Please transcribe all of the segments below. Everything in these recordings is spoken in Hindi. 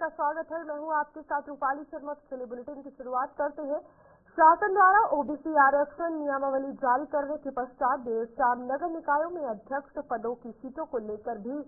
आपका स्वागत है। मैं हूं आपके साथ रूपाली शर्मा। चलिए बुलेटिन की शुरुआत करते हैं। शासन द्वारा ओबीसी आरक्षण नियमावली जारी करने के पश्चात देर शाम नगर निकायों में अध्यक्ष पदों की सीटों को लेकर भी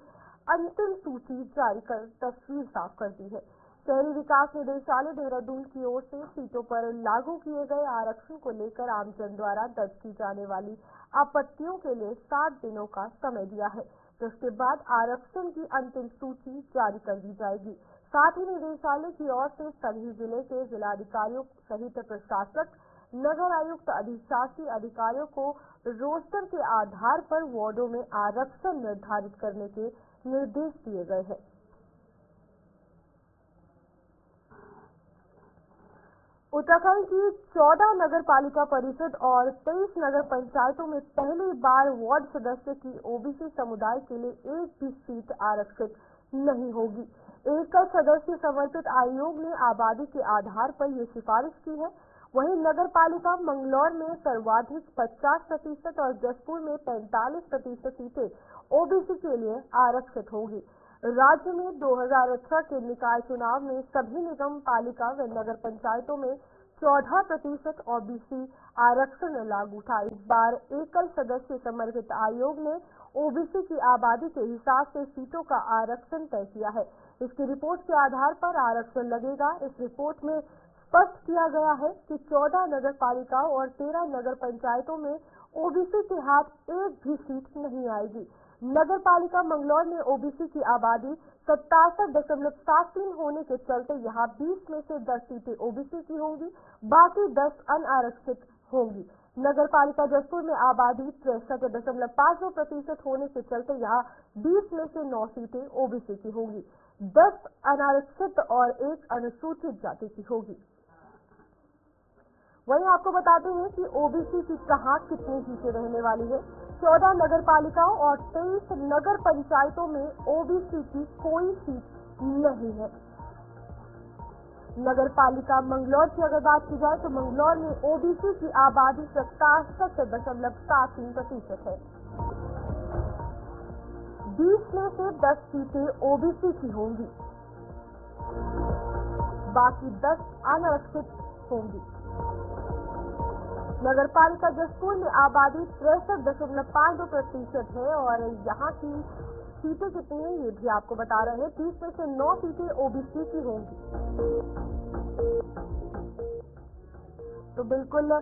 अंतिम सूची जारी कर तस्वीर साफ कर दी है। शहरी विकास निदेशालय देहरादून की ओर से सीटों पर लागू किए गए आरक्षण को लेकर आमजन द्वारा दर्ज की जाने वाली आपत्तियों के लिए 7 दिनों का समय दिया है, जिसके बाद आरक्षण की अंतिम सूची जारी कर दी जाएगी। साथ ही निदेशालय की ओर से सभी जिले के जिलाधिकारियों सहित प्रशासक, नगर आयुक्त, अधिशासी अधिकारियों को रोस्टर के आधार पर वार्डों में आरक्षण निर्धारित करने के निर्देश दिए गए हैं। उत्तराखंड की 14 नगर पालिका परिषद और 23 नगर पंचायतों में पहली बार वार्ड सदस्य की ओबीसी समुदाय के लिए एक भी सीट आरक्षित नहीं होगी। एकल सदस्य समर्पित आयोग ने आबादी के आधार पर ये सिफारिश की है। वहीं नगर पालिका मंगलौर में सर्वाधिक 50% और जसपुर में 45% सीटें ओबीसी के लिए आरक्षित होगी। राज्य में 2018 के निकाय चुनाव में सभी निगम पालिका व नगर पंचायतों में 14% ओबीसी आरक्षण लागू था। इस बार एकल सदस्य समर्पित आयोग ने ओबीसी की आबादी के हिसाब से सीटों का आरक्षण तय किया है। इसकी रिपोर्ट के आधार पर आरक्षण लगेगा। इस रिपोर्ट में स्पष्ट किया गया है कि 14 नगर पालिकाओं और 13 नगर पंचायतों में ओबीसी के हाथ एक भी सीट नहीं आएगी। नगर पालिका मंगलौर में ओबीसी की आबादी 67.73 होने के चलते यहां 20 में से 10 सीटें ओबीसी की होंगी, बाकी 10 अनारक्षित होंगी। नगर पालिका जसपुर में आबादी 63.52% होने के चलते यहां 20 में से 9 सीटें ओबीसी की होंगी, 10 अनारक्षित और 1 अनुसूचित जाति की होगी। वहीं आपको बताते हैं कि ओबीसी की कहां कितनी सीटें रहने वाली है। 14 नगर पालिकाओं और 23 नगर पंचायतों में ओबीसी की कोई सीट नहीं है। नगर पालिका मंगलौर की अगर बात की जाए तो मंगलौर में ओबीसी की आबादी 67.73% है। 20 में से 10 सीटें ओबीसी की होंगी, बाकी 10 अनारक्षित होंगी। नगर पालिका जसपुर में आबादी 63.52% है और यहाँ की सीटें कितनी हैं ये भी आपको बता रहे हैं। 30 में से 9 सीटें ओबीसी की होंगी। तो बिल्कुल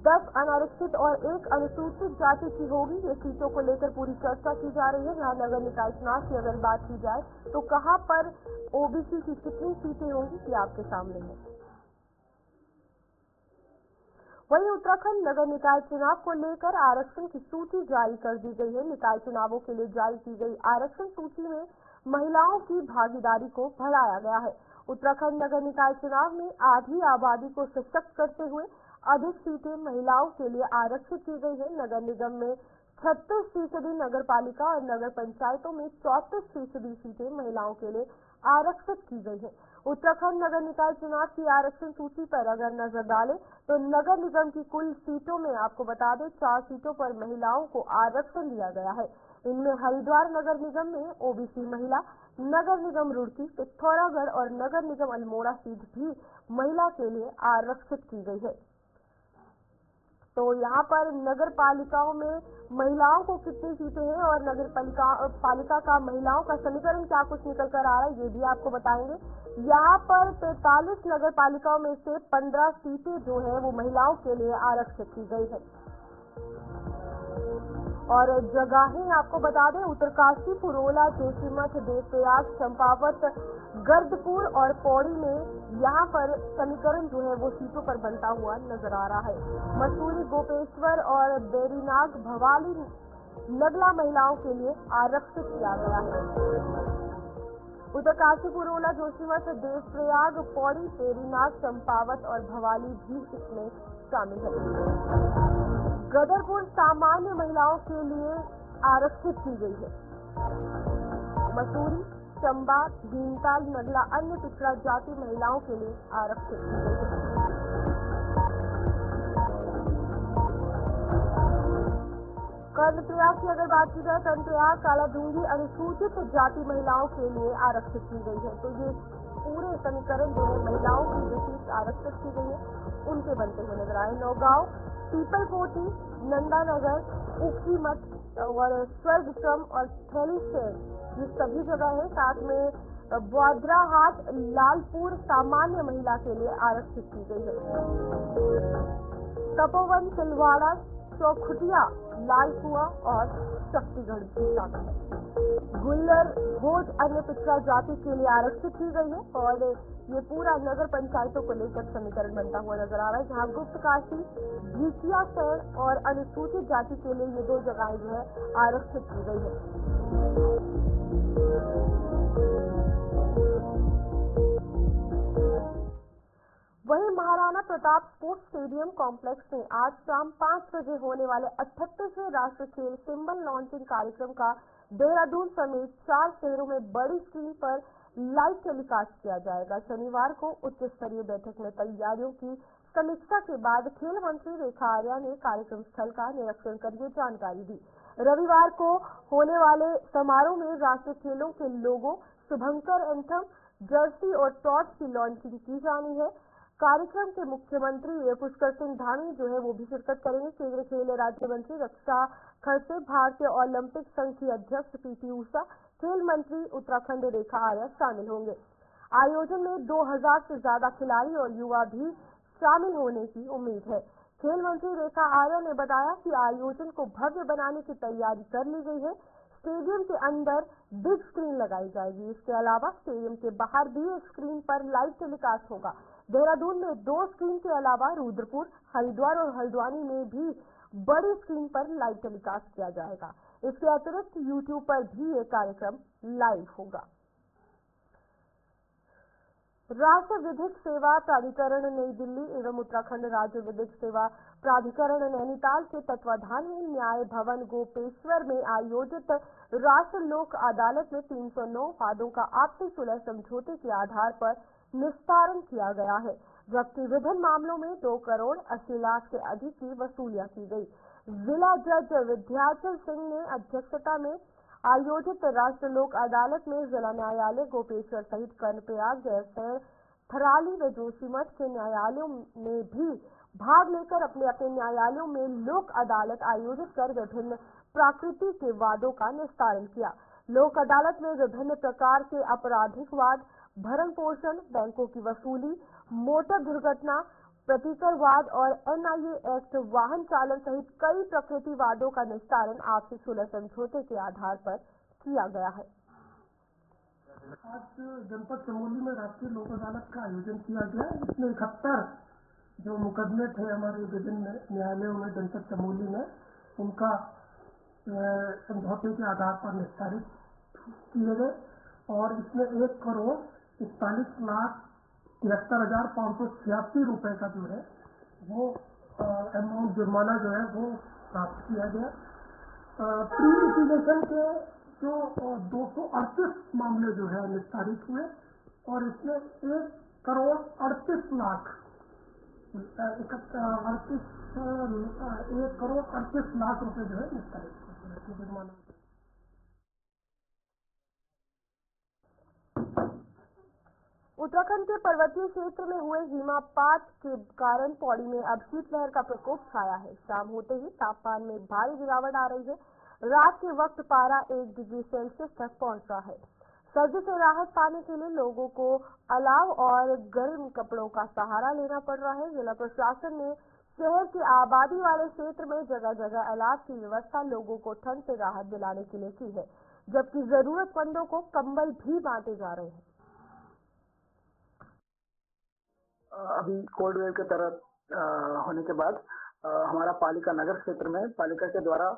10 अनारक्षित और 1 अनुसूचित जाति की होगी। ये सीटों को लेकर पूरी चर्चा की जा रही है। यहाँ नगर निकाय चुनाव की अगर बात की जाए तो कहाँ पर ओबीसी की कितनी सीटें होंगी ये आपके सामने है। वहीं उत्तराखंड नगर निकाय चुनाव को लेकर आरक्षण की सूची जारी कर दी गई है। निकाय चुनावों के लिए जारी की गई आरक्षण सूची में महिलाओं की भागीदारी को बढ़ाया गया है। उत्तराखंड नगर निकाय चुनाव में आधी आबादी को सशक्त करते हुए अधिक सीटें महिलाओं के लिए आरक्षित की गई है। नगर निगम में 36%, नगर पालिका और नगर पंचायतों में 34% सीटें महिलाओं के लिए आरक्षित की गई है। उत्तराखंड नगर निकाय चुनाव की आरक्षण सूची पर अगर नजर डालें तो नगर निगम की कुल सीटों में आपको बता दें 4 सीटों पर महिलाओं को आरक्षण दिया गया है। इनमें हरिद्वार नगर निगम में ओबीसी महिला, नगर निगम रुड़की, पिथौरागढ़ और नगर निगम अल्मोड़ा सीट भी महिला के लिए आरक्षित की गई है। तो यहाँ पर नगर पालिकाओं में महिलाओं को कितनी सीटें हैं और नगर पालिका का महिलाओं का समीकरण क्या कुछ निकल कर आ रहा है ये भी आपको बताएंगे। यहाँ पर 43 नगर पालिकाओं में से 15 सीटें जो है वो महिलाओं के लिए आरक्षित की गई है। और जगहें आपको बता दें, उत्तरकाशी, पुरोला, जोशीमठ, देवप्रयाग, चंपावत, गर्दपुर और पौड़ी में यहाँ पर समीकरण जो है वो सीटों पर बनता हुआ नजर आ रहा है। मसूरी, गोपेश्वर और बेरीनाग, भवाली, नगला महिलाओं के लिए आरक्षित किया गया है। उत्तरकाशी, पुरोला, जोशीमठ, देवप्रयाग, पौड़ी, बेरीनाग, चंपावत और भवाली भी इसमें शामिल है। गदरपुर सामान्य महिलाओं के लिए आरक्षित की गई है। मसूरी, चंबा, भीमताल, नगला अन्य पिछड़ा जाति महिलाओं के लिए आरक्षित की गई है। कर्णप्रयाग की अगर बात की जाए, कर्णप्रयाग, कालाढूंगी अनुसूचित जाति महिलाओं के लिए आरक्षित की गई है। तो ये पूरे समीकरण जो है महिलाओं की विशेष आरक्षित की गई है, उनके बनते हुए नजर आए। नौगांव, पीपलकोटी, नंदानगर, ऊखीमठ और स्वर्गश्रम और थैलीशहर ये सभी जगह है। साथ में बौद्राहाट, लालपुर सामान्य महिला के लिए आरक्षित की गई है। तपोवन, तिलवाड़ा, चौखुटिया, लालकुआं और शक्तिगढ़ भी शामिल है। गुल्लर, भोज अन्य पिछड़ा जाति के लिए आरक्षित की गई है और ये पूरा नगर पंचायतों को लेकर समीकरण बनता हुआ नजर आ रहा है, जहां गुप्त काशी, भीसिया शहर और अनुसूचित जाति के लिए ये 2 जगहें जो है आरक्षित की गई है। वहीं Maharana Pratap sports stadium complex में आज शाम 5 बजे होने वाले 38वें राष्ट्रीय खेल सिंबल लॉन्चिंग कार्यक्रम का देहरादून समेत 4 शहरों में बड़ी स्क्रीन पर लाइव टेलीकास्ट किया जाएगा। शनिवार को उच्च स्तरीय बैठक में तैयारियों की समीक्षा के बाद खेल मंत्री रेखा आर्या ने कार्यक्रम स्थल का निरीक्षण कर ये जानकारी दी। रविवार को होने वाले समारोह में राष्ट्रीय खेलों के लोगो, शुभंकर एंथम, जर्सी और टॉर्च की लॉन्चिंग की जानी है। कार्यक्रम के मुख्यमंत्री पुष्कर सिंह धामी जो है वो भी शिरकत करेंगे। केंद्रीय खेल राज्य मंत्री रक्षा खड़से, भारतीय ओलंपिक संघ की अध्यक्ष पीटी उषा, खेल मंत्री उत्तराखंड रेखा आर्या शामिल होंगे। आयोजन में 2000 से ज्यादा खिलाड़ी और युवा भी शामिल होने की उम्मीद है। खेल मंत्री रेखा आर्या ने बताया कि आयोजन को भव्य बनाने की तैयारी कर ली गई है। स्टेडियम के अंदर बिग स्क्रीन लगाई जाएगी। इसके अलावा स्टेडियम के बाहर भी एक स्क्रीन पर लाइव टेलीकास्ट होगा। देहरादून में 2 स्क्रीन के अलावा रुद्रपुर, हरिद्वार और हल्द्वानी में भी बड़ी स्क्रीन पर लाइव टेलीकास्ट किया जाएगा। इसके अतिरिक्त यूट्यूब पर भी ये कार्यक्रम लाइव होगा। राष्ट्रीय विधिक सेवा प्राधिकरण नई दिल्ली एवं उत्तराखंड राज्य विधिक सेवा प्राधिकरण नैनीताल के तत्वाधान में न्याय भवन गोपेश्वर में आयोजित राष्ट्रीय लोक अदालत में 309 वादों का आपसी सुलह समझौते के आधार पर निस्तारण किया गया है, जबकि विभिन्न मामलों में 2 करोड़ 80 लाख से अधिक की वसूलियां की गई। जिला जज विद्याचल सिंह ने अध्यक्षता में आयोजित राष्ट्रीय लोक अदालत में जिला न्यायालय गोपेश्वर सहित कर्णप्रयाग, गैरसैंण, थराली व जोशीमठ के न्यायालयों में भी भाग लेकर अपने अपने न्यायालयों में लोक अदालत आयोजित कर विभिन्न प्रकृति के वादों का निस्तारण किया। लोक अदालत में विभिन्न प्रकार के आपराधिक वाद, भरण पोषण, बैंकों की वसूली, मोटर दुर्घटना, प्रतिकरवाद और एनआईए एक्ट, वाहन चालन सहित कई प्रकृति वादों का निस्तारण आपसी सुलह समझौते के आधार पर किया गया है। आज जनपद चमोली में राष्ट्रीय लोक अदालत का आयोजन किया गया। इसमें 71 जो मुकदमे थे हमारे विभिन्न न्यायालयों में जनपद चमोली में, उनका समझौते के आधार पर निस्तारित किए गए और इसमें 1 करोड़ 41 लाख 73,586 रुपए का जो है वो अमाउंट जुर्माना जो है वो प्राप्त किया गया। प्री लिटिगेशन के जो 238 मामले जो है निस्तारित हुए और इसमें 1 करोड़ 38 लाख 1 करोड़ 38 लाख रुपए जो है निस्तारित हुए जुर्माना। उत्तराखंड के पर्वतीय क्षेत्र में हुए हिमपात के कारण पौड़ी में अब शीतलहर का प्रकोप छाया है। शाम होते ही तापमान में भारी गिरावट आ रही है। रात के वक्त पारा 1 डिग्री सेल्सियस तक पहुंच रहा है। सर्दी से राहत पाने के लिए लोगों को अलाव और गर्म कपड़ों का सहारा लेना पड़ रहा है। जिला प्रशासन ने शहर के आबादी वाले क्षेत्र में जगह जगह अलाव की व्यवस्था लोगों को ठंड से राहत दिलाने के लिए की है, जबकि जरूरतमंदों को कंबल भी बांटे जा रहे हैं। अभी कोल्ड वेव के तरह होने के बाद हमारा पालिका नगर क्षेत्र में पालिका के द्वारा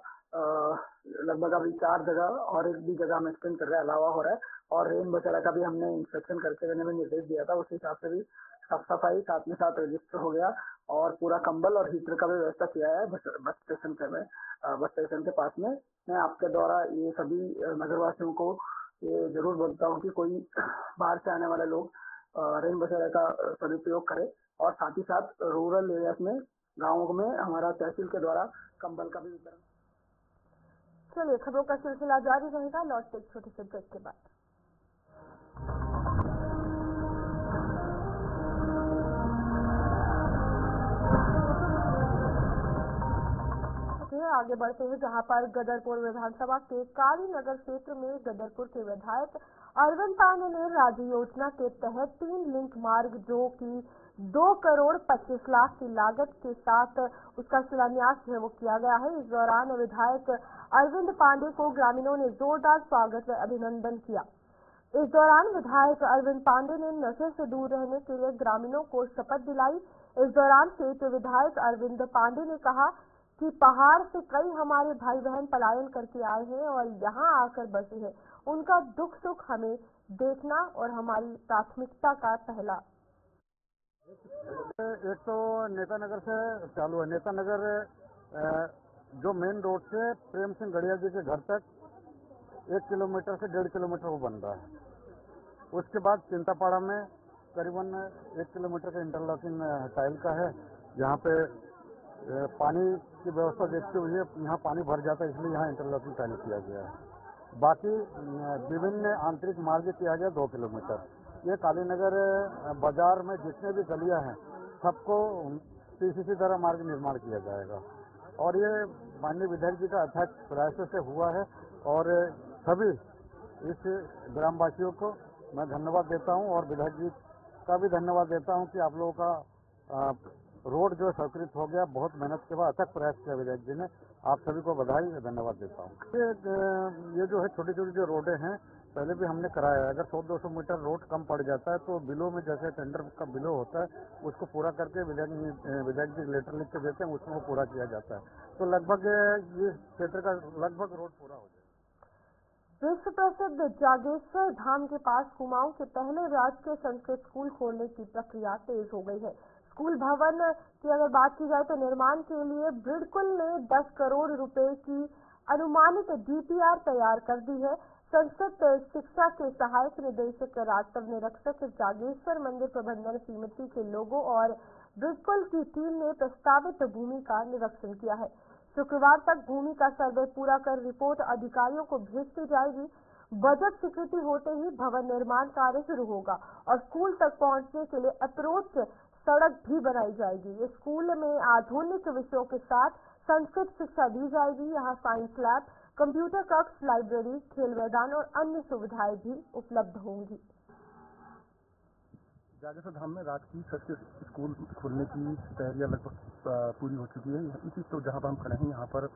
लगभग अभी 4 जगह और एक भी जगह हम एक्सटेंड कर रहे हैं, अलावा हो रहा है और रेन बसेरा का भी हमने इंस्पेक्शन करके रहने में निर्देश दिया था। उस हिसाब से भी साफ सफाई साथ में साथ रजिस्टर हो गया और पूरा कंबल और हीटर का भी व्यवस्था किया है बस स्टेशन के पास में। मैं आपके द्वारा ये सभी नगरवासियों को ये जरूर बोलता हूँ कि कोई बाहर से आने वाले लोग रेन बसेरा का सदुपयोग करें और साथ ही साथ रूरल एरियाज में गाँवों में हमारा तहसील के द्वारा कंबल का भी वितरण। चलिए खबरों का सिलसिला जारी रहेगा, लौटते एक छोटे से ब्रेक के बाद। आगे बढ़ते हैं, जहां पर गदरपुर विधानसभा के काली नगर क्षेत्र में गदरपुर के विधायक अरविंद पांडे ने राज्य योजना के तहत 3 लिंक मार्ग जो कि 2 करोड़ 25 लाख की लागत के साथ उसका शिलान्यास है वो किया गया है। इस दौरान विधायक अरविंद पांडे को ग्रामीणों ने जोरदार स्वागत व अभिनंदन किया। इस दौरान विधायक अरविंद पांडे ने नशे से दूर रहने के लिए ग्रामीणों को शपथ दिलाई। इस दौरान क्षेत्र विधायक अरविंद पांडे ने कहा कि पहाड़ से कई हमारे भाई बहन पलायन करके आए हैं और यहाँ आकर बसे हैं। उनका दुख सुख हमें देखना और हमारी प्राथमिकता का पहला। एक तो नेता नगर से चालू है। नेता नगर जो मेन रोड से प्रेम सिंह गड़िया जी के घर तक 1 किलोमीटर से 1.5 किलोमीटर वो बन रहा है। उसके बाद चिंतापाड़ा में करीबन 1 किलोमीटर का इंटरलॉकिंग टाइल का है, जहाँ पे पानी की व्यवस्था देखते हुए यहाँ पानी भर जाता है, इसलिए यहाँ इंटरलॉकिंग टाइल किया गया है। बाकी विभिन्न आंतरिक मार्ग किया गया 2 किलोमीटर। ये कालीनगर बाजार में जितने भी गलियां हैं सबको पीसीसी द्वारा मार्ग निर्माण किया जाएगा और ये माननीय विधायक जी का अथक प्रयासों से हुआ है और सभी इस ग्रामवासियों को मैं धन्यवाद देता हूं और विधायक जी का भी धन्यवाद देता हूं कि आप लोगों का रोड जो स्वीकृत हो गया। बहुत मेहनत के बाद अथक प्रयास किया विधायक जी ने। आप सभी को बधाई धन्यवाद देता हूँ। ये जो है छोटी छोटी जो रोडें हैं पहले भी हमने कराया है। अगर 100-200 मीटर रोड कम पड़ जाता है तो बिलों में जैसे टेंडर का बिलो होता है उसको पूरा करके विधायक जी लेटर लिख के देते हैं, उसमें वो पूरा किया जाता है। तो लगभग ये क्षेत्र का लगभग रोड पूरा हो जाए। विश्व प्रसिद्ध जागेश्वर धाम के पास कुमाऊं के पहले राजकीय संस्कृत स्कूल खोलने की प्रक्रिया तेज हो गई है। स्कूल भवन की अगर बात की जाए तो निर्माण के लिए ब्रिडकुल ने 10 करोड़ रुपए की अनुमानित डीपीआर तैयार कर दी है। संस्कृत शिक्षा के सहायक निदेशक राजस्व निरीक्षक जागेश्वर मंदिर प्रबंधन समिति के लोगों और ब्रिडकुल की टीम ने प्रस्तावित भूमि का निरीक्षण किया है। शुक्रवार तक भूमि का सर्वे पूरा कर रिपोर्ट अधिकारियों को भेज दी जाएगी। बजट स्वीकृति होते ही भवन निर्माण कार्य शुरू होगा और स्कूल तक पहुंचने के लिए अप्रोच सड़क भी बनाई जाएगी। इस स्कूल में आधुनिक विषयों के साथ संस्कृत शिक्षा दी जाएगी। यहाँ साइंस लैब, कंप्यूटर कक्ष, लाइब्रेरी, खेल मैदान और अन्य सुविधाएं भी उपलब्ध होंगी। जागेश्वर धाम में राजकीय संस्कृत स्कूल खोलने की तैयारियां लगभग पूरी हो चुकी है। इसी तो जहां पर हम खड़े हैं यहाँ पर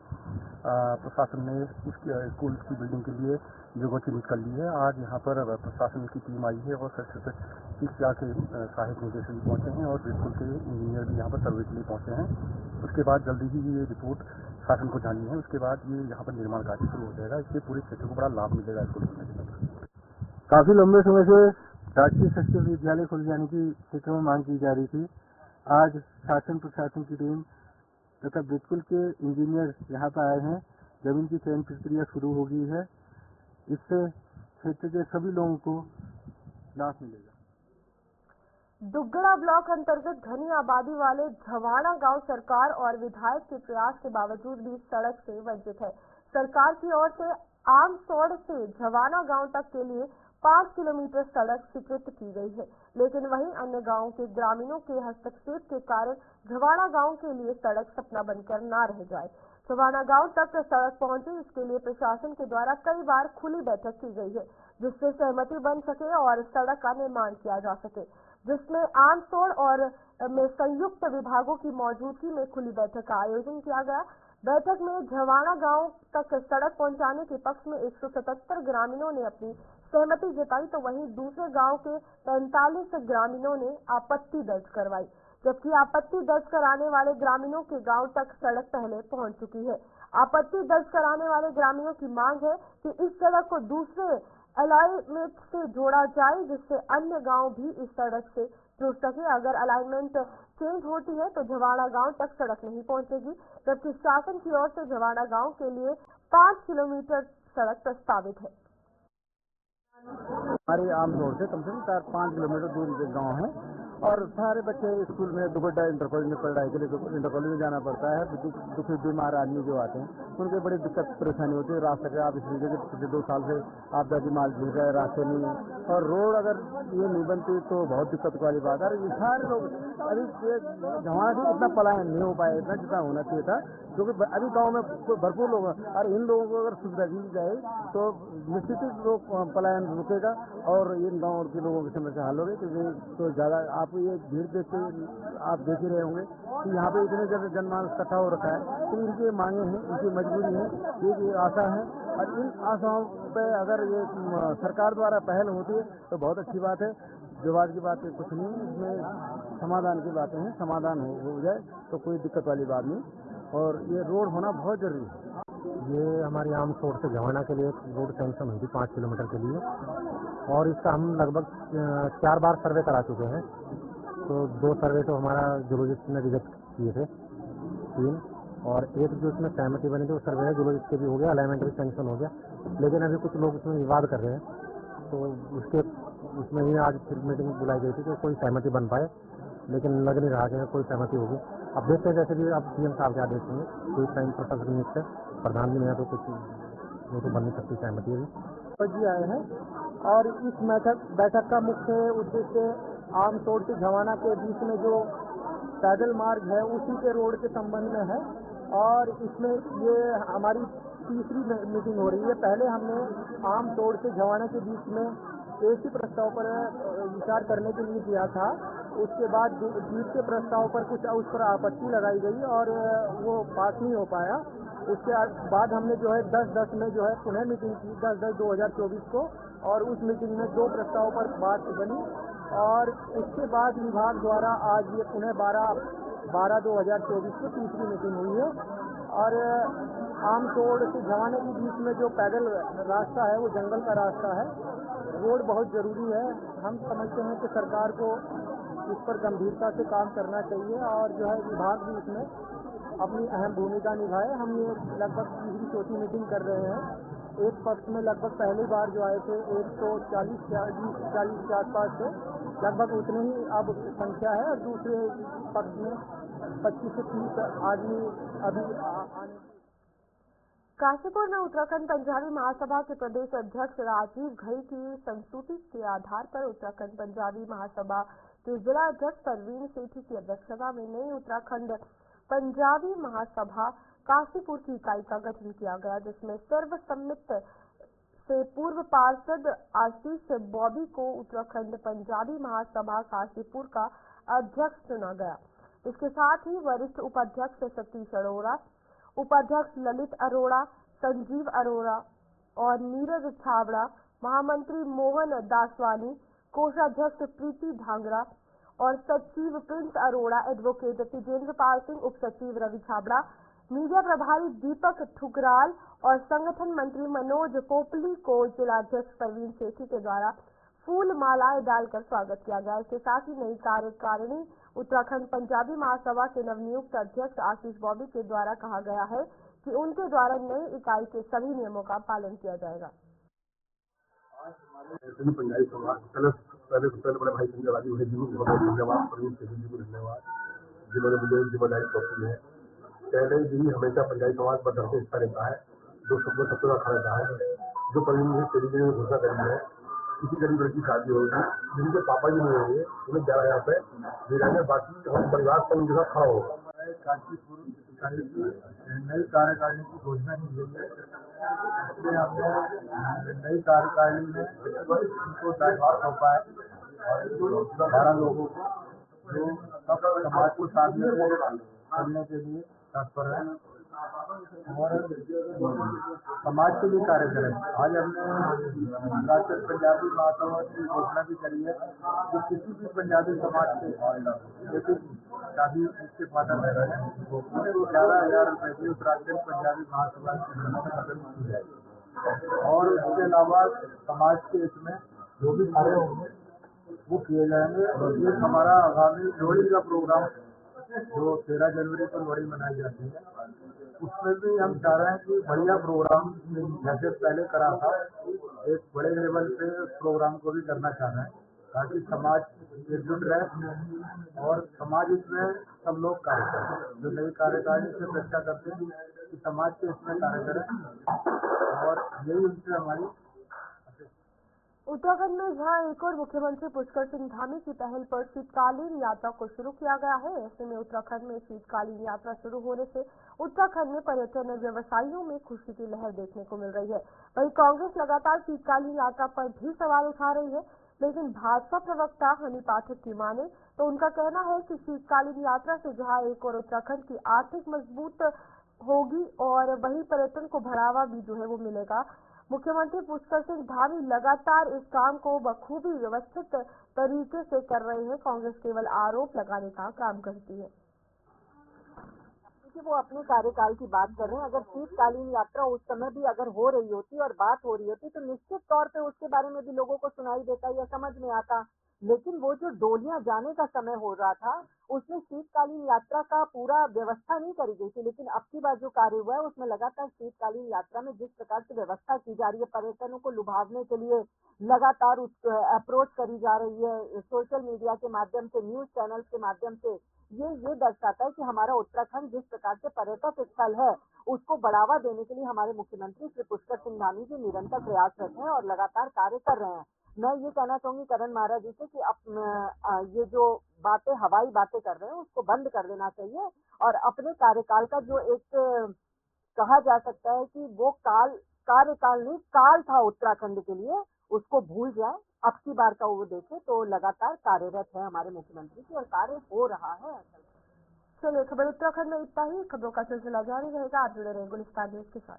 प्रशासन ने इस स्कूल की बिल्डिंग के लिए जगह चिन्हित कर ली है। आज यहाँ पर प्रशासन की टीम आई है और संस्कृत शिक्षा के सहायक निदेशक भी पहुंचे हैं और बिल्कुल के इंजीनियर भी यहाँ पर सर्वे के लिए पहुंचे हैं। उसके बाद जल्दी ही ये रिपोर्ट शासन को जानी है। उसके बाद ये यहाँ पर निर्माण कार्य शुरू हो जाएगा। इससे पूरे क्षेत्र को बड़ा लाभ मिलेगा। स्कूल खुलने के बाद काफी लंबे समय से राजकीय संस्कृत विद्यालय खुल जाने की क्षेत्र में मांग की जा रही थी। आज शासन प्रशासन की टीम तथा बिल्कुल के इंजीनियर यहाँ पर आए हैं। जमीन की चयन प्रक्रिया शुरू हो गई है। इससे क्षेत्र के सभी लोगों को लाभ मिलेगा। दुग्गड़ा ब्लॉक अंतर्गत घनी आबादी वाले झवाड़ा गांव सरकार और विधायक के प्रयास के बावजूद भी सड़क से वंचित है। सरकार की ओर से आमसोड़ से झवाड़ा गांव तक के लिए 5 किलोमीटर सड़क स्वीकृत की गई है, लेकिन वहीं अन्य गांवों के ग्रामीणों के हस्तक्षेप के कारण झवाड़ा गांव के लिए सड़क सपना बनकर न रह जाए। झवाड़ा गांव तक सड़क पहुंचे, इसके लिए प्रशासन के द्वारा कई बार खुली बैठक की गई है, जिससे सहमति बन सके और सड़क का निर्माण किया जा सके, जिसमें आमसोड़ और में संयुक्त विभागों की मौजूदगी में खुली बैठक का आयोजन किया गया। बैठक में झवाड़ा गांव तक सड़क पहुंचाने के पक्ष में 177 ग्रामीणों ने अपनी सहमति जताई, तो वहीं दूसरे गांव के 45 ग्रामीणों ने आपत्ति दर्ज करवाई, जबकि आपत्ति दर्ज कराने वाले ग्रामीणों के गांव तक सड़क पहले पहुंच चुकी है। आपत्ति दर्ज कराने वाले ग्रामीणों की मांग है कि इस सड़क को दूसरे अलाइनमेंट से जोड़ा जाए, जिससे अन्य गांव भी इस सड़क से जुड़ सके। अगर अलाइनमेंट चेंज होती है तो झवाड़ा गांव तक सड़क नहीं पहुंचेगी, जबकि शासन की ओर से झवाड़ा गांव के लिए 5 किलोमीटर सड़क प्रस्तावित है। हमारे आमतौर से कम से कम 4-5 किलोमीटर दूर के गांव हैं और सारे बच्चे स्कूल में दुबड्डा इंटर कॉलेज में पढ़ाई के लिए इंटर कॉलेज में जाना पड़ता है। दुखी बीमार आदमी जो आते हैं उनके बड़ी दिक्कत परेशानी होती है। रास्ते के आप इसलिए कि पिछले 2 साल से आपदा की माल झील रहे, रास्ते नहीं है और रोड अगर ये नहीं बनती तो बहुत दिक्कत वाली बात है। ये सारे लोग अभी जहाँ से इतना पलायन नहीं हो पाया इतना जितना होना चाहिए था, क्योंकि अभी गाँव में भरपूर लोग हैं और इन लोगों को अगर सुविधा दी जाए तो निश्चित ही लोग पलायन रुकेगा और इन गाँव के लोगों की समस्या हल होगी। तो ज़्यादा आप ये भीड़ देख के आप देख ही रहे होंगे कि यहाँ पे इतने ज़्यादा जनमानस इकट्ठा हो रखा है। तो इनकी मांगे हैं, इनकी मजबूरी है, ये आशा है और इन आशाओं पे अगर ये सरकार द्वारा पहल होती है तो बहुत अच्छी बात है। विवाद की बात कुछ नहीं, इसमें समाधान की बातें हैं। समाधान हो जाए तो कोई दिक्कत वाली बात नहीं और ये रोड होना बहुत जरूरी है। ये हमारी आम तौर से जवाना के लिए एक रोड सैंक्शन हुई थी 5 किलोमीटर के लिए और इसका हम लगभग 4 बार सर्वे करा चुके हैं। तो 2 सर्वे तो हमारा जूलॉजिस्ट ने रिजेक्ट किए थे, 3 और एक जो इसमें सहमति बनी थी वो सर्वे है जूलॉजिस्ट के भी हो गया, अलाइनमेंट भी सैंक्शन हो गया। लेकिन अभी कुछ लोग उसमें विवाद कर रहे हैं तो उसमें ही आज फिर मीटिंग बुलाई गई थी कि कोई सहमति बन पाए, लेकिन लग नहीं रहा कि कोई सहमति होगी। अब देखते हैं, जैसे भी अब सीएम साहब के आदेश होंगे, कोई टाइम प्रशासक नियुक्त है, प्रधान भी नहीं है तो कुछ वो तो बन नहीं सकती सहमति अभी। जी आए हैं और इस बैठक का मुख्य उद्देश्य आम तौर से जवाना के बीच में जो पैदल मार्ग है उसी के रोड के संबंध में है और इसमें ये हमारी तीसरी मीटिंग हो रही है। पहले हमने आम तौर से जवाना के बीच में एक ही प्रस्ताव पर विचार करने के लिए किया था। उसके बाद दूसरे प्रस्ताव पर कुछ उस पर आपत्ति लगाई गई और वो पास नहीं हो पाया। उसके बाद हमने जो है 10-10 में जो है पुनः मीटिंग की 10-10-2024 को और उस मीटिंग में 2 प्रस्ताव पर बात बनी और उसके बाद विभाग द्वारा आज ये पुनः 12-2024 को तीसरी मीटिंग हुई है। और आम तौर से जवाने के बीच में जो पैदल रास्ता है वो जंगल का रास्ता है, रोड बहुत ज़रूरी है। हम समझते हैं कि सरकार को इस पर गंभीरता से काम करना चाहिए और जो है विभाग भी इसमें अपनी अहम भूमिका निभाए। हम ये लगभग तीसरी चौथी मीटिंग कर रहे हैं। एक पक्ष में लगभग पहली बार जो आए थे 140 के आसपास थे, लगभग उतने ही अब संख्या है और दूसरे पक्ष में 25 से 30 आदमी अभी आने। काशीपुर में उत्तराखंड पंजाबी महासभा के प्रदेश अध्यक्ष राजीव घई की संस्तुति के आधार पर उत्तराखंड पंजाबी महासभा के जिला अध्यक्ष परवीन सेठी की अध्यक्षता में नई उत्तराखंड पंजाबी महासभा काशीपुर की इकाई का गठन किया गया, जिसमें सर्वसम्मति से पूर्व पार्षद आशीष बॉबी को उत्तराखंड पंजाबी महासभा काशीपुर का अध्यक्ष चुना गया। इसके साथ ही वरिष्ठ उपाध्यक्ष सतीश अरोड़ा, उपाध्यक्ष ललित अरोड़ा, संजीव अरोड़ा और नीरज छाबड़ा, महामंत्री मोहन दासवानी, कोषाध्यक्ष प्रीति धांगरा और सचिव प्रिंस अरोड़ा, एडवोकेट तेजेंद्र पाल सिंह, उप सचिव रवि छाबड़ा, मीडिया प्रभारी दीपक ठुकराल और संगठन मंत्री मनोज पोपली को जिलाध्यक्ष परवीन सेठी के द्वारा फूल मालाएं डालकर स्वागत किया गया। इसके साथ ही नई कार्यकारिणी उत्तराखंड पंजाबी महासभा के नवनियुक्त अध्यक्ष आशीष बॉबी के द्वारा कहा गया है कि उनके द्वारा नई इकाई के सभी नियमों का पालन किया जाएगा। पंजाबी समाज पहले बड़े भाई संजय राजीव जी को बहुत धन्यवाद, परवीन सेठी जी को धन्यवाद जिन्होंने मुझे जिम्मेदारी सौंपी है। पहले भी हमेशा पंजाबी समाज बदल से हिस्सा लेता है, जो सबको सबसे ज्यादा खड़ा रहता है। जो परवीन सेठी जी ने घोषणा करी है, किसी गरीब लड़की शादी होगी जिनके पापा जी नहीं होंगे उन्हें 11,000 रुपए दे जाएंगे, बाकी हम परिवार पर उनके साथ खड़ा होगा। काशीपुर नई कार्यकारिणी की घोषणा की गई है, इसलिए हमने नई कार्यकारिणी में उनको दायित्व सौंपा है और 12 लोगों को जो सब समाज को साथ में करने के लिए तत्पर है और समाज के लिए कार्य करें। आज हमने उत्तराखंड पंजाबी महासभा की घोषणा भी करी है जो किसी भी पंजाबी समाज से लेकिन शादी इसके फादर में रहे उनको 11,000 रुपए की उत्तराखंड पंजाबी महासभा की जाएगी और इसके अलावा समाज के इसमें जो भी कार्य होंगे वो किए जाएंगे। और ये हमारा आगामी लोहड़ी का प्रोग्राम जो 13 जनवरी को लोहड़ी मनाई जाती है, उसमें भी हम चाह रहे हैं कि बढ़िया प्रोग्राम जैसे पहले करा था, एक बड़े लेवल पे प्रोग्राम को भी करना चाह रहे हैं ताकि समाज एकजुट रहे और समाज इसमें सब लोग कार्य करें। जो नई कार्यकारिणी से अपेक्षा करते हैं कि समाज के इसमें कार्य करें और यही उनसे हमारी। उत्तराखंड में जहां एक और मुख्यमंत्री पुष्कर सिंह धामी की पहल पर शीतकालीन यात्रा को शुरू किया गया है, ऐसे में उत्तराखंड में शीतकालीन यात्रा शुरू होने से उत्तराखंड में पर्यटन व्यवसायियों में खुशी की लहर देखने को मिल रही है। वहीं कांग्रेस लगातार शीतकालीन यात्रा पर भी सवाल उठा रही है, लेकिन भाजपा प्रवक्ता हनी पाठक की माने तो उनका कहना है कि शीतकालीन यात्रा से जहां एक और उत्तराखंड की आर्थिक मजबूत होगी और वहीं पर्यटन को बढ़ावा भी जो है वो मिलेगा। मुख्यमंत्री पुष्कर सिंह धामी लगातार इस काम को बखूबी व्यवस्थित तरीके से कर रहे हैं। कांग्रेस केवल आरोप लगाने का काम करती है कि वो अपने कार्यकाल की बात कर रहे हैं। अगर शीतकालीन यात्रा उस समय भी अगर हो रही होती और बात हो रही होती तो निश्चित तौर पे उसके बारे में भी लोगों को सुनाई देता या समझ में आता। लेकिन वो जो डोलियां जाने का समय हो रहा था उसमें शीतकालीन यात्रा का पूरा व्यवस्था नहीं करी गई थी। लेकिन अब की बार जो कार्य हुआ है उसमें लगातार शीतकालीन यात्रा में जिस प्रकार से व्यवस्था की जा रही है, पर्यटकों को लुभावने के लिए लगातार उस अप्रोच करी जा रही है सोशल मीडिया के माध्यम से, न्यूज चैनल के माध्यम से, ये दर्शाता है कि हमारा उत्तराखंड जिस प्रकार से पर्यटक स्थल है उसको बढ़ावा देने के लिए हमारे मुख्यमंत्री श्री पुष्कर सिंह धामी जी निरंतर प्रयासरत हैं और लगातार कार्य कर रहे हैं। मैं ये कहना चाहूंगी करण महाराज जी से कि ये जो बातें हवाई बातें कर रहे हैं उसको बंद कर देना चाहिए और अपने कार्यकाल का जो एक कहा जा सकता है कि वो कार्यकाल नहीं काल था उत्तराखंड के लिए, उसको भूल जाए। अब की बार का वो देखे तो लगातार कार्यरत है हमारे मुख्यमंत्री जी और कार्य हो रहा है। चलिए, खबर उत्तराखंड में इतना ही। खबरों का सिलसिला जारी रहेगा। आप जुड़े रहे गुलिस्तान न्यूज के साथ।